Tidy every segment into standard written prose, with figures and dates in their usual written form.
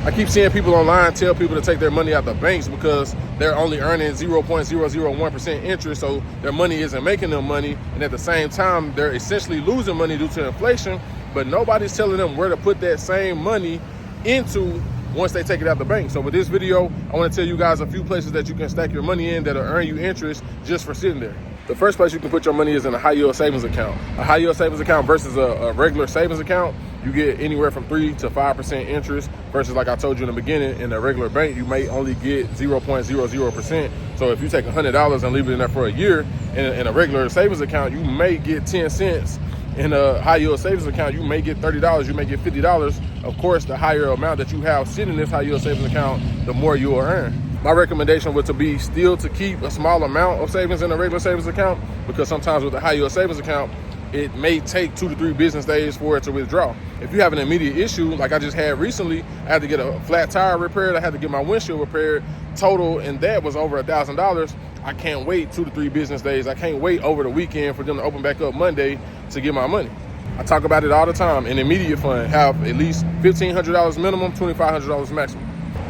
I keep seeing people online tell people to take their money out the banks because they're only earning 0.001% interest, so their money isn't making them money, and at the same time, they're essentially losing money due to inflation, but nobody's telling them where to put that same money into once they take it out the bank. So with this video, I want to tell you guys a few places that you can stack your money in that'll earn you interest just for sitting there. The first place you can put your money is in a high yield savings account. A high yield savings account versus a regular savings account, you get anywhere from 3 to 5% interest versus, like I told you in the beginning, in a regular bank, you may only get 0.00%. So if you take $100 and leave it in there for a year, in a regular savings account, you may get 10 cents. In a high yield savings account, you may get $30, you may get $50. Of course, the higher amount that you have sitting in this high yield savings account, the more you'll earn. My recommendation would be still to keep a small amount of savings in a regular savings account, because sometimes with a high yield savings account, it may take 2 to 3 business days for it to withdraw. If you have an immediate issue, like I just had recently, I had to get a flat tire repaired, I had to get my windshield repaired, total, and that was over $1,000. I can't wait 2 to 3 business days. I can't wait over the weekend for them to open back up Monday to get my money. I talk about it all the time. An immediate fund, have at least $1,500 minimum, $2,500 maximum.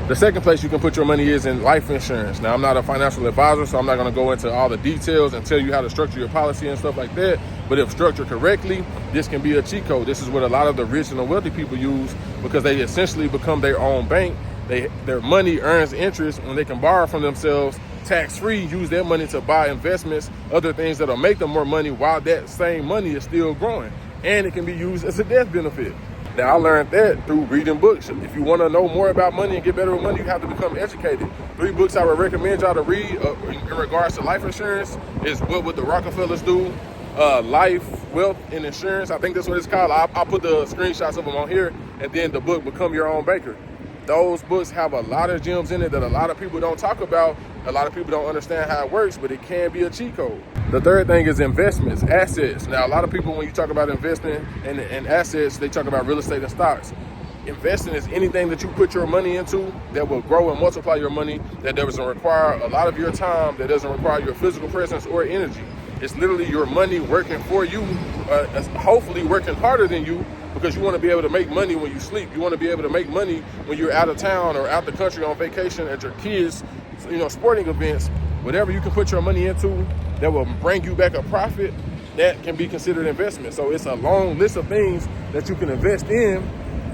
The second place you can put your money is in life insurance. Now, I'm not a financial advisor, so I'm not going to go into all the details and tell you how to structure your policy and stuff like that. But if structured correctly, this can be a cheat code. This is what a lot of the rich and the wealthy people use, because they essentially become their own bank. Their money earns interest when they can borrow from themselves tax-free, use their money to buy investments, other things that'll make them more money while that same money is still growing. And it can be used as a death benefit. Now, I learned that through reading books. If you want to know more about money and get better with money, you have to become educated. 3 books I would recommend y'all to read in regards to life insurance is What Would the Rockefellers Do? Life, Wealth, and Insurance. I think that's what it's called. I'll put the screenshots of them on here, and then the book, Become Your Own Banker. Those books have a lot of gems in it that a lot of people don't talk about. A lot of people don't understand how it works, but it can be a cheat code. The third thing is investments, assets. Now, a lot of people, when you talk about investing and assets, they talk about real estate and stocks. Investing is anything that you put your money into that will grow and multiply your money, that doesn't require a lot of your time, that doesn't require your physical presence or energy. It's literally your money working for you, hopefully working harder than you, because you want to be able to make money when you sleep. You want to be able to make money when you're out of town or out the country on vacation at your kids', sporting events. Whatever you can put your money into that will bring you back a profit, that can be considered investment. So it's a long list of things that you can invest in.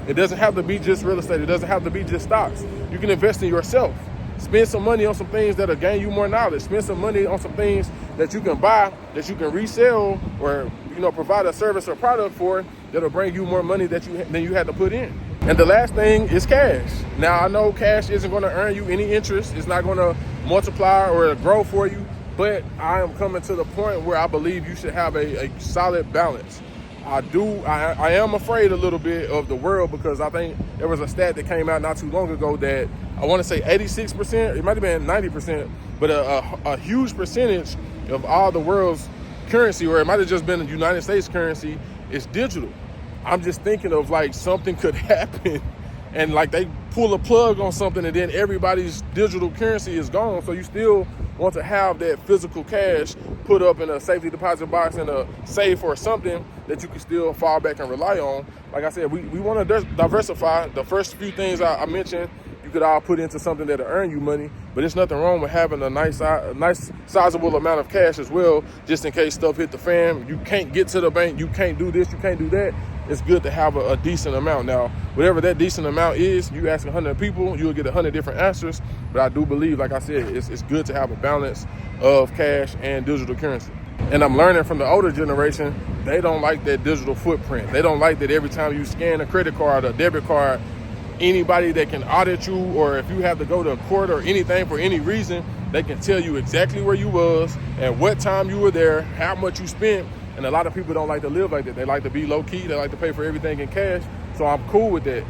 It doesn't have to be just real estate. It doesn't have to be just stocks. You can invest in yourself. Spend some money on some things that'll gain you more knowledge. Spend some money on some things that you can buy, that you can resell, or provide a service or product for that'll bring you more money than you had to put in. And the last thing is cash. Now, I know cash isn't going to earn you any interest. It's not going to multiply or grow for you, but I am coming to the point where I believe you should have a solid balance. I am afraid a little bit of the world, because I think there was a stat that came out not too long ago that I want to say 86%, it might have been 90%, but a huge percentage of all the world's currency, or it might have just been the United States currency, is digital. I'm just thinking of something could happen and they pull a plug on something and then everybody's digital currency is gone. So you still want to have that physical cash put up in a safety deposit box in a safe or something that you can still fall back and rely on. Like I said, we want to diversify. The first few things I mentioned, you could all put into something that'll earn you money, but there's nothing wrong with having a nice sizable amount of cash as well, just in case stuff hit the fan. You can't get to the bank, you can't do this, you can't do that. It's good to have a decent amount. Now, whatever that decent amount is, you ask 100 people, you'll get 100 different answers. But I do believe, like I said, it's good to have a balance of cash and digital currency. And I'm learning from the older generation, they don't like that digital footprint. They don't like that every time you scan a credit card or debit card, anybody that can audit you, or if you have to go to court or anything for any reason, they can tell you exactly where you was, at what time you were there, how much you spent. And a lot of people don't like to live like that. They like to be low key. They like to pay for everything in cash. So I'm cool with that.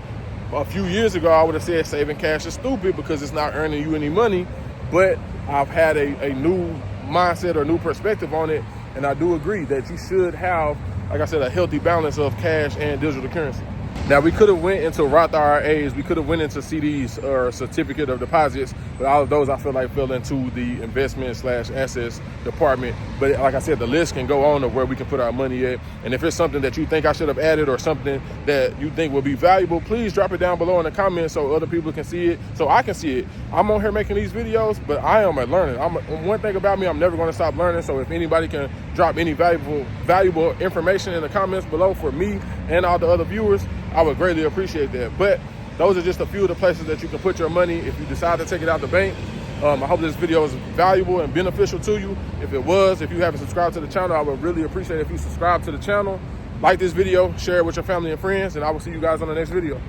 A few years ago, I would have said saving cash is stupid because it's not earning you any money. But I've had a new mindset or new perspective on it. And I do agree that you should have, like I said, a healthy balance of cash and digital currency. Now, we could have went into Roth IRAs, we could have went into CDs or certificate of deposits, but all of those I feel like fell into the investment / assets department. But like I said, the list can go on of where we can put our money at. And if it's something that you think I should have added or something that you think will be valuable, please drop it down below in the comments so other people can see it, so I can see it. I'm on here making these videos, but I am a learner. One thing about me, I'm never going to stop learning. So if anybody can drop any valuable information in the comments below for me and all the other viewers, I would greatly appreciate that. But those are just a few of the places that you can put your money if you decide to take it out the bank. I hope this video was valuable and beneficial to you. If it was, if you haven't subscribed to the channel, I would really appreciate it if you subscribe to the channel, like this video, share it with your family and friends, and I will see you guys on the next video.